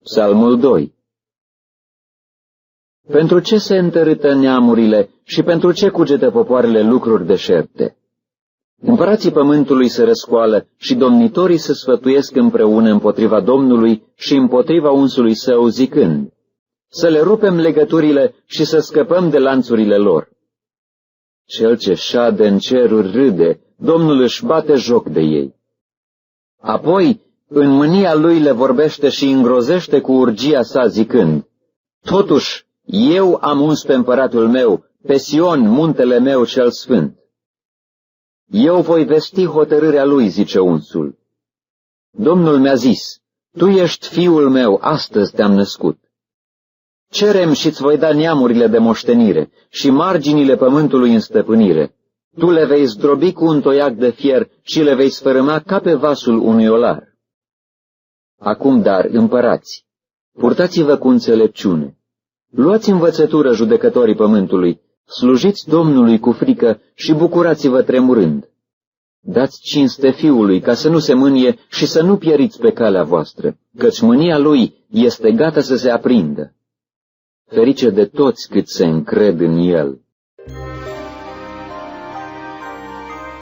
Psalmul 2. Pentru ce se întărâtă neamurile și pentru ce cugetă popoarele lucruri deșerte? Împărații pământului se răscoală și domnitorii se sfătuiesc împreună împotriva Domnului și împotriva unsului său, zicând: să le rupem legăturile și să scăpăm de lanțurile lor. Cel ce șade în ceruri râde, Domnul își bate joc de ei. Apoi, în mânia lui le vorbește și îngrozește cu urgia sa, zicând: totuși, eu am uns pe împăratul meu, pe Sion, muntele meu cel sfânt. Eu voi vesti hotărârea lui, zice unsul. Domnul mi-a zis: tu ești fiul meu, astăzi te-am născut. Cerem și-ți voi da neamurile de moștenire și marginile pământului în stăpânire. Tu le vei zdrobi cu un toiac de fier și le vei sfărâma ca pe vasul unui olar. Acum, dar, împărați, purtați-vă cu înțelepciune. Luați învățătură, judecătorii pământului, slujiți Domnului cu frică și bucurați-vă tremurând. Dați cinste fiului ca să nu se mânie și să nu pieriți pe calea voastră, căci mânia lui este gata să se aprindă. Ferice de toți cât se încred în el.